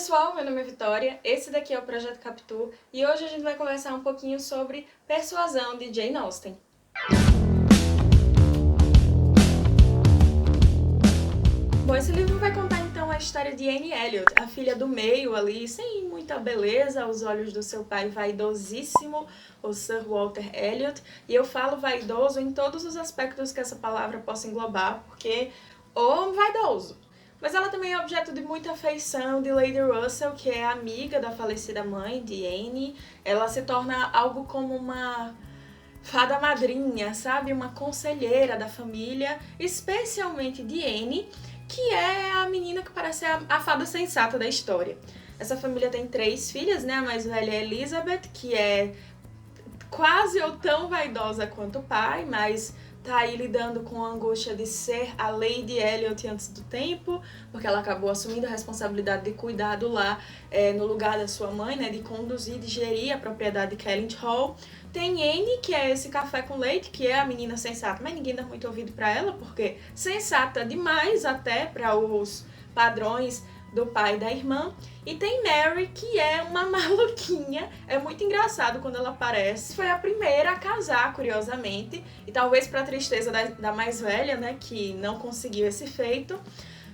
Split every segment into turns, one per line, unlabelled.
pessoal, meu nome é Vitória, esse daqui é o Projeto Capitu e hoje a gente vai conversar um pouquinho sobre Persuasão de Jane Austen. Bom, esse livro vai contar então a história de Anne Elliot, a filha do meio ali, sem muita beleza aos olhos do seu pai vaidosíssimo, o Sir Walter Elliot, e eu falo vaidoso em todos os aspectos que essa palavra possa englobar, porque o vaidoso. Mas ela também é objeto de muita afeição de Lady Russell, que é amiga da falecida mãe de Anne. Ela se torna algo como uma fada madrinha, sabe? Uma conselheira da família, especialmente de Anne, que é a menina que parece a fada sensata da história. Essa família tem 3 filhas, né? A mais velha é Elizabeth, que é quase ou tão vaidosa quanto o pai, mas tá aí lidando com a angústia de ser a Lady Elliot antes do tempo, porque ela acabou assumindo a responsabilidade de cuidar do lar no lugar da sua mãe, né, de conduzir, de gerir a propriedade de Kellynch Hall. Tem Anne, que é esse café com leite, que é a menina sensata, mas ninguém dá muito ouvido pra ela, porque sensata demais até para os padrões do pai e da irmã. E tem Mary, que é uma maluquinha. É muito engraçado quando ela aparece. Foi a primeira a casar, curiosamente. E talvez para tristeza da mais velha, né, que não conseguiu esse feito.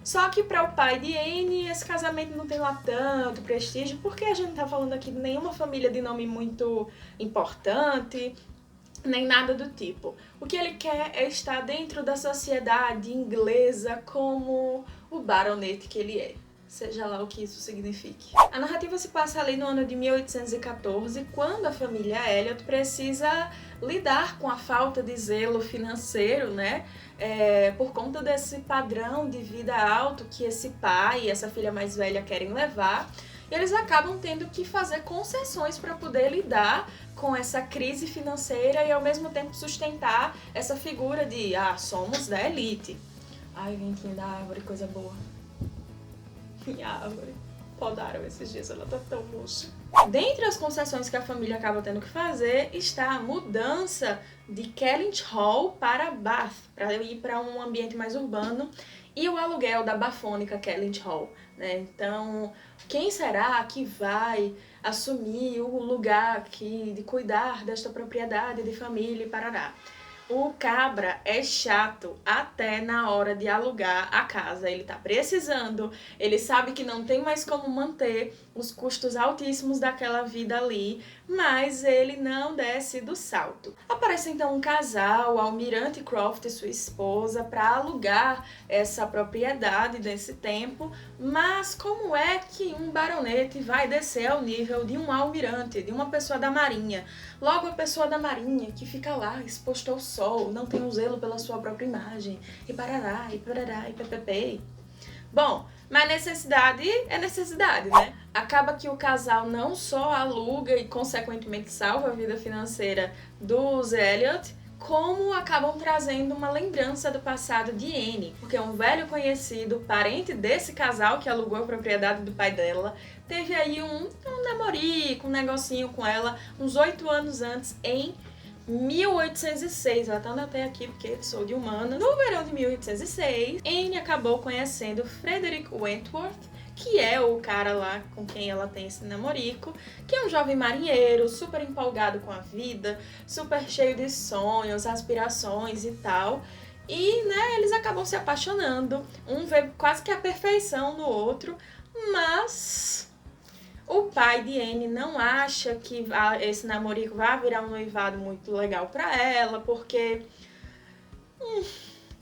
Só que para o pai de Anne, esse casamento não tem lá tanto prestígio, porque a gente não tá falando aqui de nenhuma família de nome muito importante, nem nada do tipo. O que ele quer é estar dentro da sociedade inglesa como o baronete que ele é. Seja lá o que isso signifique. A narrativa se passa ali no ano de 1814, quando a família Elliot precisa lidar com a falta de zelo financeiro, né? Por conta desse padrão de vida alto que esse pai e essa filha mais velha querem levar. E eles acabam tendo que fazer concessões para poder lidar com essa crise financeira e ao mesmo tempo sustentar essa figura de somos da elite. Ai, ventinho da árvore, coisa boa. Minha árvore. Podaram esses dias, ela tá tão murcha. Dentre as concessões que a família acaba tendo que fazer está a mudança de Kellynch Hall para Bath, para ir para um ambiente mais urbano, e o aluguel da bafônica Kellynch Hall, né? Então, quem será que vai assumir o lugar aqui de cuidar desta propriedade de família e parará? O cabra é chato até na hora de alugar a casa. Ele tá precisando, ele sabe que não tem mais como manter os custos altíssimos daquela vida ali, mas ele não desce do salto. Aparece então um casal, Almirante Croft e sua esposa, para alugar essa propriedade nesse tempo, mas como é que um baronete vai descer ao nível de um almirante, de uma pessoa da marinha? Logo, a pessoa da marinha que fica lá exposto ao sol, não tem um zelo pela sua própria imagem, e parará, e ppp. Bom, mas necessidade é necessidade, né? Acaba que o casal não só aluga e consequentemente salva a vida financeira dos Elliot, como acabam trazendo uma lembrança do passado de Anne, porque um velho conhecido, parente desse casal que alugou a propriedade do pai dela, teve aí um namorico, um negocinho com ela uns 8 anos antes, em 1806, eu até anotei aqui porque sou de humanas. No verão de 1806, Anne acabou conhecendo Frederick Wentworth, que é o cara lá com quem ela tem esse namorico, que é um jovem marinheiro, super empolgado com a vida, super cheio de sonhos, aspirações e tal. E, né, eles acabam se apaixonando, um vê quase que a perfeição no outro, mas o pai de Anne não acha que esse namorico vai virar um noivado muito legal pra ela, porque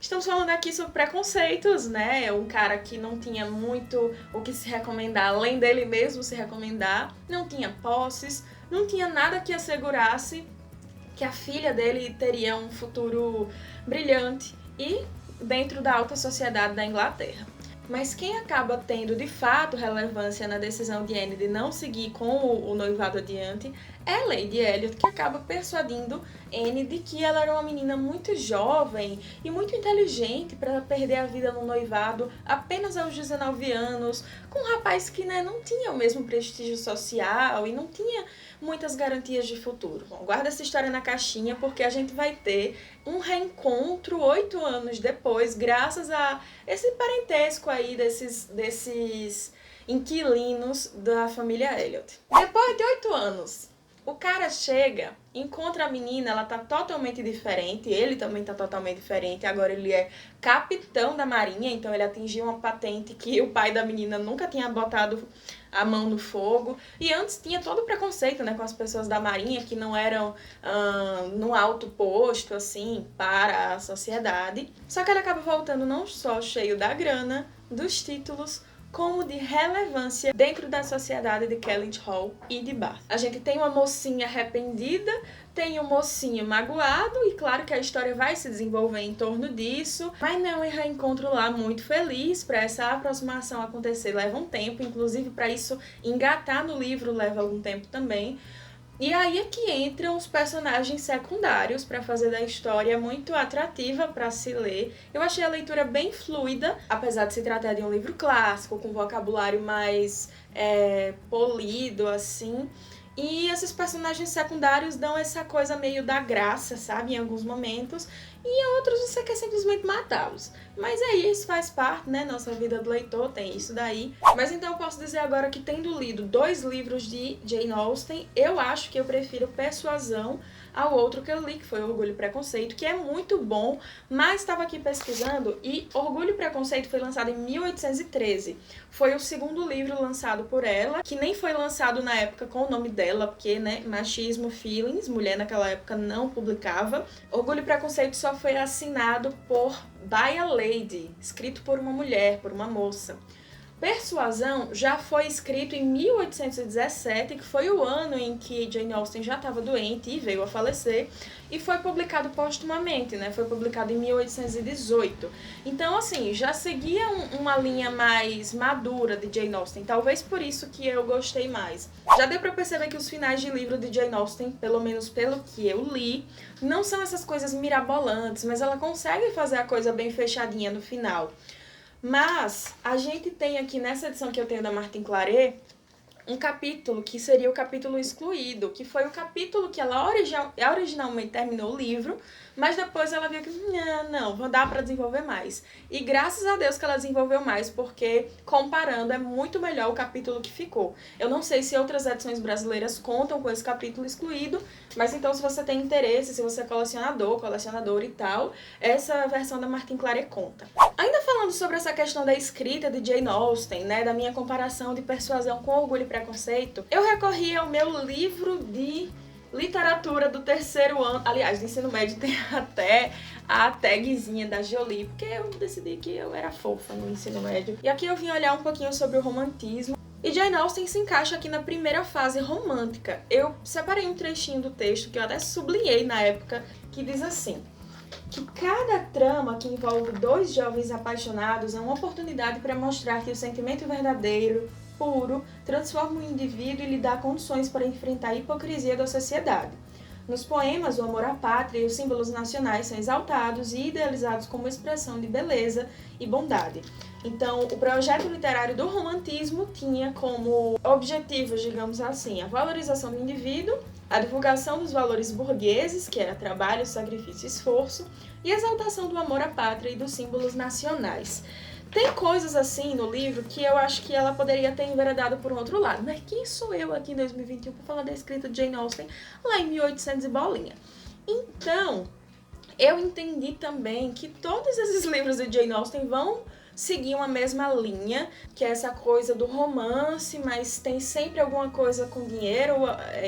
estamos falando aqui sobre preconceitos, né? Um cara que não tinha muito o que se recomendar, além dele mesmo se recomendar, não tinha posses, não tinha nada que assegurasse que a filha dele teria um futuro brilhante e dentro da alta sociedade da Inglaterra. Mas quem acaba tendo de fato relevância na decisão de Anne de não seguir com o noivado adiante é Lady Elliot, que acaba persuadindo Anne de que ela era uma menina muito jovem e muito inteligente para perder a vida no noivado apenas aos 19 anos, com um rapaz que, né, não tinha o mesmo prestígio social e não tinha muitas garantias de futuro. Bom, guarda essa história na caixinha porque a gente vai ter um reencontro 8 anos depois, graças a esse parentesco aí desses inquilinos da família Elliot. Depois de 8 anos, o cara chega, encontra a menina, ela tá totalmente diferente, ele também tá totalmente diferente, agora ele é capitão da marinha, então ele atingiu uma patente que o pai da menina nunca tinha botado a mão no fogo, e antes tinha todo o preconceito, né, com as pessoas da marinha que não eram no alto posto, assim, para a sociedade, só que ele acaba voltando não só cheio da grana, dos títulos, como de relevância dentro da sociedade de Kellynch Hall e de Bath. A gente tem uma mocinha arrependida, tem um mocinho magoado, e claro que a história vai se desenvolver em torno disso, mas não é um reencontro lá muito feliz. Para essa aproximação acontecer leva um tempo, inclusive para isso engatar no livro leva algum tempo também. E aí é que entram os personagens secundários para fazer da história muito atrativa para se ler. Eu achei a leitura bem fluida, apesar de se tratar de um livro clássico, com vocabulário mais polido, assim. E esses personagens secundários dão essa coisa meio da graça, sabe, em alguns momentos. E em outros você quer simplesmente matá-los. Mas aí isso faz parte, né? Nossa vida do leitor tem isso daí. Mas então eu posso dizer agora que, tendo lido 2 livros de Jane Austen, eu acho que eu prefiro Persuasão ao outro que eu li, que foi Orgulho e Preconceito, que é muito bom, mas estava aqui pesquisando e Orgulho e Preconceito foi lançado em 1813. Foi o segundo livro lançado por ela, que nem foi lançado na época com o nome dela, porque, né, machismo, feelings, mulher naquela época não publicava. Orgulho e Preconceito só foi assinado by a lady, escrito por uma mulher, por uma moça. Persuasão já foi escrito em 1817, que foi o ano em que Jane Austen já estava doente e veio a falecer, e foi publicado póstumamente, né? Foi publicado em 1818. Então, assim, já seguia uma linha mais madura de Jane Austen, talvez por isso que eu gostei mais. Já deu pra perceber que os finais de livro de Jane Austen, pelo menos pelo que eu li, não são essas coisas mirabolantes, mas ela consegue fazer a coisa bem fechadinha no final. Mas a gente tem aqui nessa edição que eu tenho da Martin Claret um capítulo que seria o capítulo excluído, que foi o capítulo que ela originalmente terminou o livro, mas depois ela viu que não, dá para desenvolver mais. E graças a Deus que ela desenvolveu mais, porque comparando é muito melhor o capítulo que ficou. Eu não sei se outras edições brasileiras contam com esse capítulo excluído, mas então se você tem interesse, se você é colecionador e tal, essa versão da Martin Claret conta. Ainda falando sobre essa questão da escrita de Jane Austen, né, da minha comparação de Persuasão com Orgulho e Preconceito, eu recorri ao meu livro de literatura do 3º ano, aliás, do ensino médio, tem até a tagzinha da Jolie, porque eu decidi que eu era fofa no ensino médio. E aqui eu vim olhar um pouquinho sobre o romantismo, e Jane Austen se encaixa aqui na primeira fase romântica. Eu separei um trechinho do texto que eu até sublinhei na época, que diz assim: que cada trama que envolve 2 jovens apaixonados é uma oportunidade para mostrar que o sentimento verdadeiro, puro, transforma o indivíduo e lhe dá condições para enfrentar a hipocrisia da sociedade. Nos poemas, o amor à pátria e os símbolos nacionais são exaltados e idealizados como expressão de beleza e bondade. Então, o projeto literário do romantismo tinha como objetivos, digamos assim, a valorização do indivíduo, a divulgação dos valores burgueses, que era trabalho, sacrifício e esforço, e a exaltação do amor à pátria e dos símbolos nacionais. Tem coisas assim no livro que eu acho que ela poderia ter enveredado por um outro lado. Mas quem sou eu aqui em 2021 para falar da escrita de Jane Austen lá em 1800 e bolinha? Então, eu entendi também que todos esses livros de Jane Austen vão seguir uma mesma linha, que é essa coisa do romance, mas tem sempre alguma coisa com dinheiro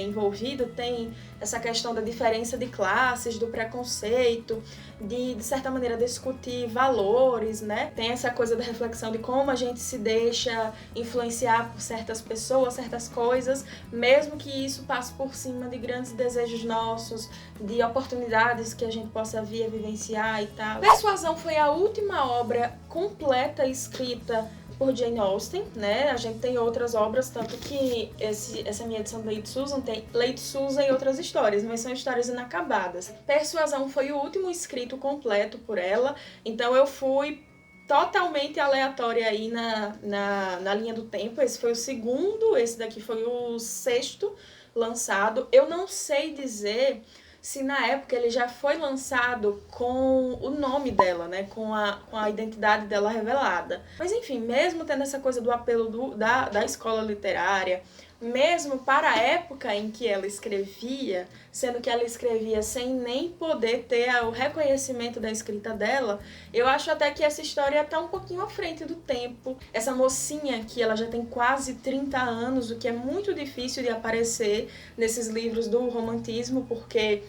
envolvido, tem essa questão da diferença de classes, do preconceito, de certa maneira discutir valores, né? Tem essa coisa da reflexão de como a gente se deixa influenciar por certas pessoas, certas coisas, mesmo que isso passe por cima de grandes desejos nossos, de oportunidades que a gente possa vir a vivenciar e tal. Persuasão foi a última obra completa escrita por Jane Austen, né? A gente tem outras obras, tanto que essa minha edição da Lady Susan tem Lady Susan e outras histórias, mas são histórias inacabadas. Persuasão foi o último escrito completo por ela, então eu fui totalmente aleatória aí na linha do tempo. Esse foi o segundo, esse daqui foi o 6º lançado. Eu não sei dizer se na época ele já foi lançado com o nome dela, né, com a identidade dela revelada. Mas enfim, mesmo tendo essa coisa do apelo da escola literária, mesmo para a época em que ela escrevia, sendo que ela escrevia sem nem poder ter o reconhecimento da escrita dela, eu acho até que essa história está um pouquinho à frente do tempo. Essa mocinha que ela já tem quase 30 anos, o que é muito difícil de aparecer nesses livros do romantismo, porque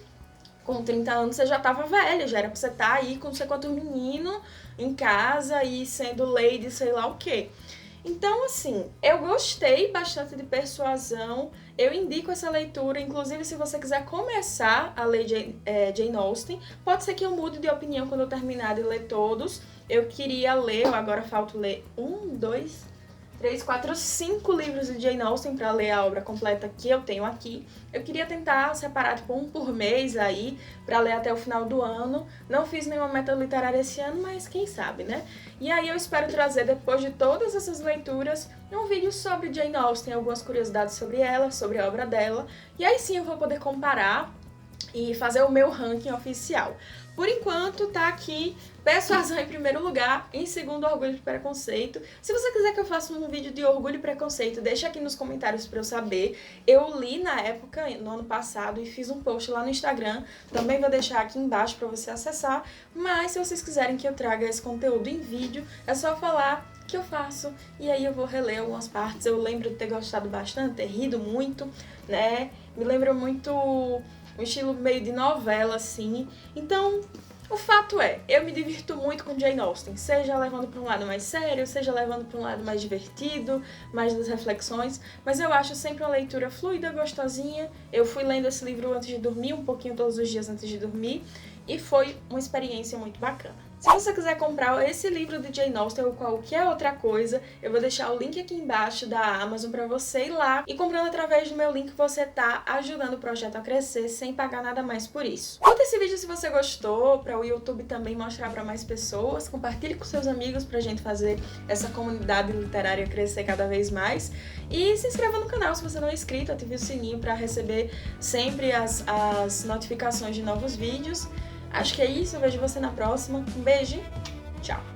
com 30 anos você já estava velha, já era pra você estar aí com não sei quanto menino em casa e sendo lady sei lá o quê. Então, assim, eu gostei bastante de Persuasão, eu indico essa leitura, inclusive se você quiser começar a ler Jane Austen, pode ser que eu mude de opinião quando eu terminar de ler todos. Eu queria ler, eu agora falta ler 1, 2, 3, 4, 5 livros de Jane Austen para ler a obra completa que eu tenho aqui. Eu queria tentar separar tipo um por mês aí, para ler até o final do ano. Não fiz nenhuma meta literária esse ano, mas quem sabe, né? E aí eu espero trazer, depois de todas essas leituras, um vídeo sobre Jane Austen, algumas curiosidades sobre ela, sobre a obra dela. E aí sim eu vou poder comparar e fazer o meu ranking oficial. Por enquanto, tá aqui Persuasão em primeiro lugar, em segundo Orgulho e Preconceito. Se você quiser que eu faça um vídeo de Orgulho e Preconceito, deixa aqui nos comentários pra eu saber. Eu li na época, no ano passado, e fiz um post lá no Instagram. Também vou deixar aqui embaixo pra você acessar. Mas se vocês quiserem que eu traga esse conteúdo em vídeo, é só falar que eu faço, e aí eu vou reler algumas partes. Eu lembro de ter gostado bastante, ter rido muito, né? Me lembra muito um estilo meio de novela, assim. Então, o fato é, eu me divirto muito com Jane Austen, seja levando para um lado mais sério, seja levando para um lado mais divertido, mais das reflexões, mas eu acho sempre uma leitura fluida, gostosinha. Eu fui lendo esse livro antes de dormir, um pouquinho todos os dias antes de dormir, e foi uma experiência muito bacana. Se você quiser comprar esse livro de Jane Austen ou qualquer outra coisa, eu vou deixar o link aqui embaixo da Amazon para você ir lá, e comprando através do meu link você tá ajudando o projeto a crescer sem pagar nada mais por isso. Curta esse vídeo se você gostou, para o YouTube também mostrar para mais pessoas, compartilhe com seus amigos pra gente fazer essa comunidade literária crescer cada vez mais, e se inscreva no canal se você não é inscrito, ative o sininho para receber sempre as notificações de novos vídeos. Acho que é isso, eu vejo você na próxima. Um beijo, tchau!